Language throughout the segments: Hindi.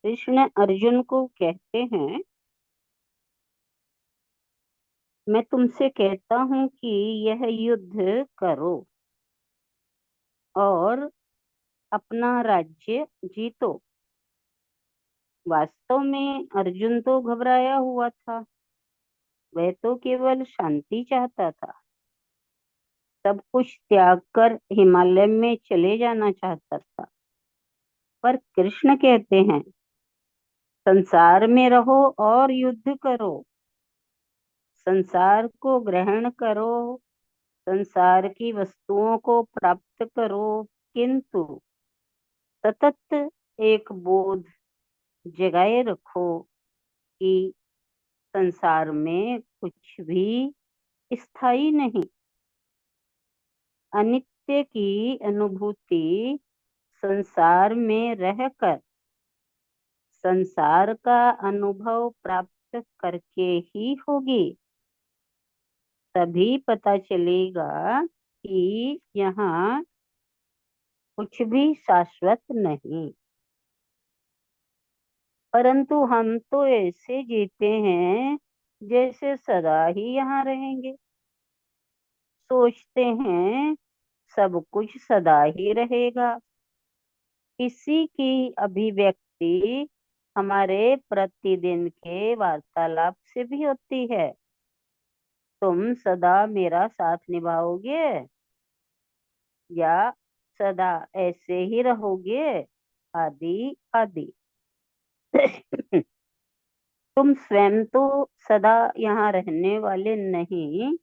कृष्ण अर्जुन को कहते हैं, मैं तुमसे कहता हूं कि यह युद्ध करो और अपना राज्य जीतो। वास्तव में अर्जुन तो घबराया हुआ था। वह तो केवल शांति चाहता था। सब कुछ त्याग कर हिमालय में चले जाना चाहता था। पर कृष्ण कहते हैं, संसार में रहो और युद्ध करो। संसार को ग्रहण करो, संसार की वस्तुओं को प्राप्त करो, किंतु सतत एक बोध जगाए रखो कि संसार में कुछ भी स्थायी नहीं। अनित्य की अनुभूति संसार में रहकर संसार का अनुभव प्राप्त करके ही होगी। तभी पता चलेगा कि यहाँ कुछ भी शाश्वत नहीं। परंतु हम तो ऐसे जीते हैं जैसे सदा ही यहाँ रहेंगे। सोचते हैं सब कुछ सदा ही रहेगा। इसी की अभिव्यक्ति हमारे प्रतिदिन के वार्तालाप से भी होती है। तुम सदा मेरा साथ निभाओगे या सदा ऐसे ही रहोगे, आदि आदि। तुम स्वयं तो सदा यहाँ रहने वाले नहीं,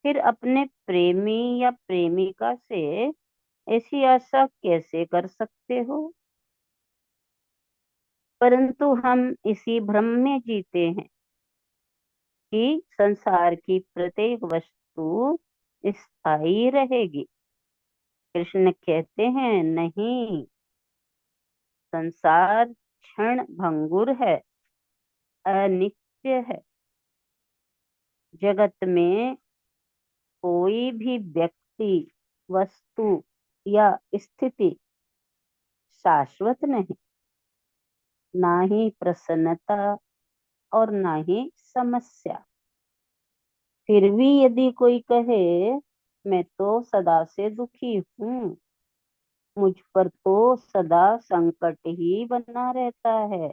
फिर अपने प्रेमी या प्रेमिका से ऐसी आशा कैसे कर सकते हो? परंतु हम इसी भ्रम में जीते हैं कि संसार की प्रत्येक वस्तु स्थायी रहेगी। कृष्ण कहते हैं, नहीं, संसार क्षण भंगुर है, अनित्य है। जगत में कोई भी व्यक्ति, वस्तु या स्थिति शाश्वत नहीं। ना ही प्रसन्नता और ना ही समस्या। फिर भी यदि कोई कहे, मैं तो सदा से दुखी हूँ, मुझ पर तो सदा संकट ही बना रहता है,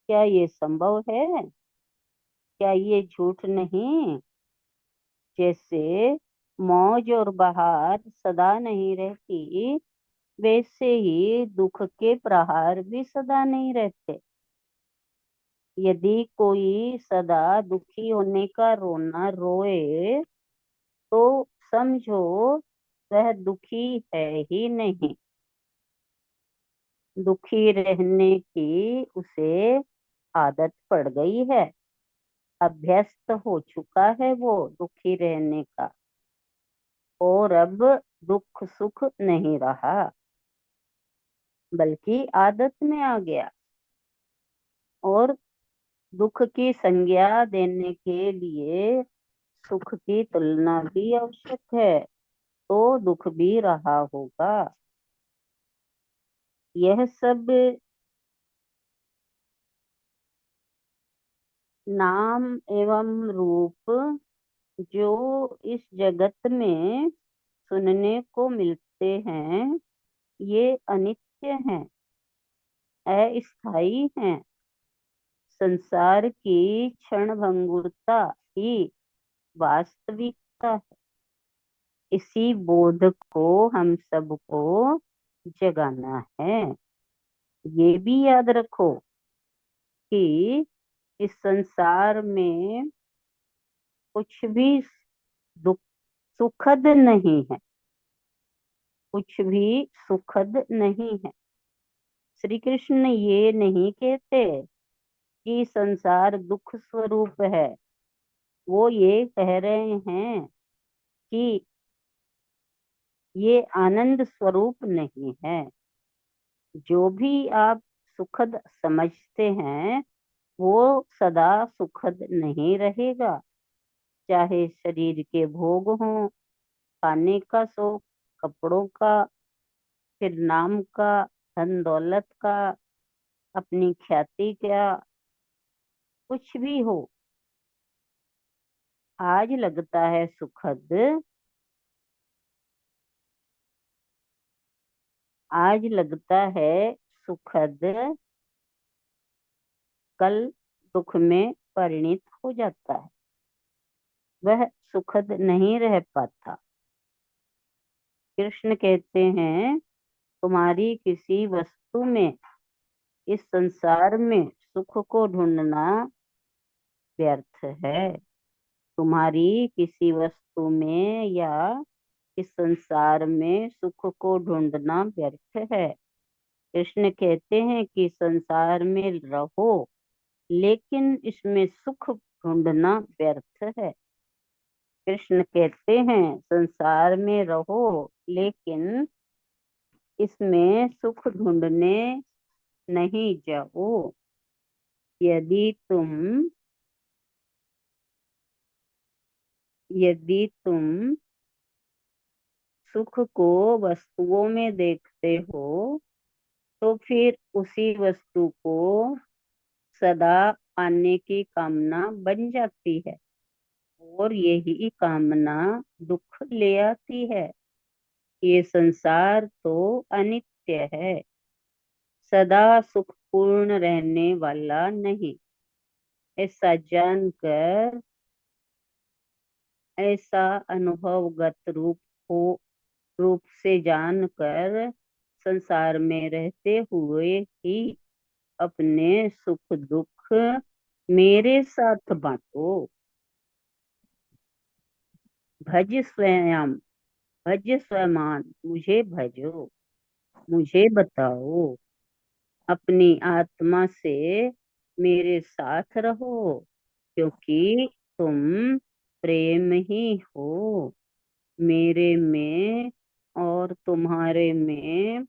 क्या ये संभव है? क्या ये झूठ नहीं? जैसे मौज और बहार सदा नहीं रहती, वैसे ही दुख के प्रहार भी सदा नहीं रहते। यदि कोई सदा दुखी होने का रोना रोए, तो समझो वह दुखी है ही नहीं। दुखी रहने की उसे आदत पड़ गई है। अभ्यस्त हो चुका है वो दुखी रहने का। और अब दुख सुख नहीं रहा, बल्कि आदत में आ गया। और दुख की संज्ञा देने के लिए सुख की तुलना भी आवश्यक है, तो दुख भी रहा होगा। यह सब नाम एवं रूप जो इस जगत में सुनने को मिलते हैं, ये अनित्य हैं, अस्थायी हैं। संसार की क्षणभंगुरता ही वास्तविकता है। इसी बोध को हम सबको जगाना है। ये भी याद रखो कि इस संसार में कुछ भी दुख सुखद नहीं है। कुछ भी सुखद नहीं है। श्री कृष्ण ये नहीं कहते कि संसार दुख स्वरूप है। वो ये कह रहे हैं कि ये आनंद स्वरूप नहीं है। जो भी आप सुखद समझते हैं, वो सदा सुखद नहीं रहेगा। चाहे शरीर के भोग हों, खाने का शौक, कपड़ों का, फिर नाम का, धन दौलत का, अपनी ख्याति क्या, कुछ भी हो, आज लगता है सुखद, आज लगता है सुखद, कल दुख में परिणित हो जाता है। वह सुखद नहीं रह पाता। कृष्ण कहते हैं, तुम्हारी किसी वस्तु में, इस संसार में सुख को ढूंढना व्यर्थ है। तुम्हारी किसी वस्तु में या इस संसार में सुख को ढूंढना व्यर्थ है। कृष्ण कहते हैं कि संसार में रहो, लेकिन इसमें सुख ढूंढना व्यर्थ है। कृष्ण कहते हैं, संसार में रहो, लेकिन इसमें सुख ढूंढने नहीं जाओ। यदि तुम यदि तुम सुख को वस्तुओं में देखते हो, तो फिर उसी वस्तु को सदा पाने की कामना बन जाती है, और यही कामना दुख ले आती है। ये संसार तो अनित्य है, सदा सुखपूर्ण रहने वाला नहीं। ऐसा जानकर, ऐसा अनुभवगत रूप से जानकर, संसार में रहते हुए ही अपने सुख दुख मेरे साथ बांटो। भज स्वयं, भज स्वयं, मुझे भजो, मुझे बताओ, अपनी आत्मा से मेरे साथ रहो, क्योंकि तुम प्रेम ही हो। मेरे में और तुम्हारे में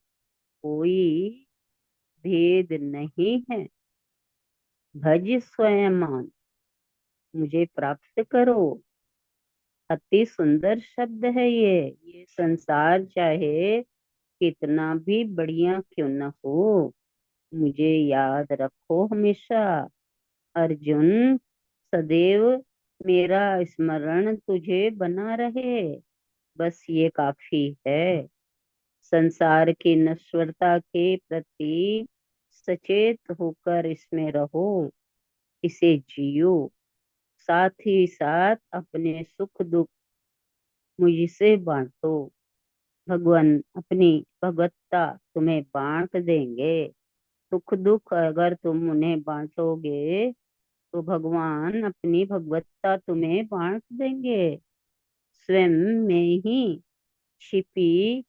कोई भेद नहीं है। भज स्वयं, मुझे प्राप्त करो। अति सुंदर शब्द है ये संसार चाहे कितना भी बढ़िया क्यों न हो, मुझे याद रखो हमेशा। अर्जुन, सदैव मेरा स्मरण तुझे बना रहे, बस ये काफी है। संसार की नश्वरता के प्रति सचेत होकर इसमें रहो, इसे जियो, साथ ही साथ अपने सुख दुख मुझसे बांटो। भगवान अपनी भगवत्ता तुम्हें बांट देंगे। सुख दुख अगर तुम उन्हें बांटोगे, तो भगवान अपनी भगवत्ता तुम्हें बांट देंगे। स्वयं में ही छिपी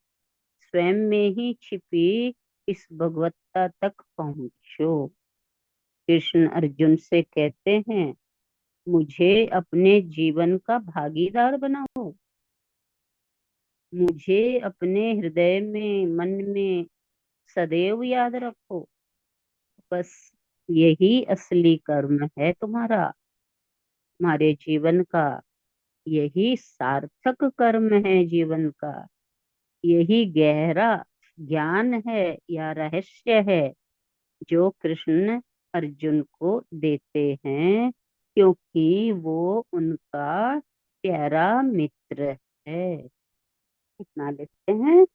स्वयं में ही छिपी इस भगवत्ता तक पहुंचो। कृष्ण अर्जुन से कहते हैं, मुझे अपने जीवन का भागीदार बनाओ, मुझे अपने हृदय में, मन में सदैव याद रखो। बस यही असली कर्म है तुम्हारा, तुम्हारे जीवन का। यही सार्थक कर्म है जीवन का। यही गहरा ज्ञान है या रहस्य है, जो कृष्ण अर्जुन को देते हैं, क्योंकि वो उनका प्यारा मित्र है। इतना लेते हैं।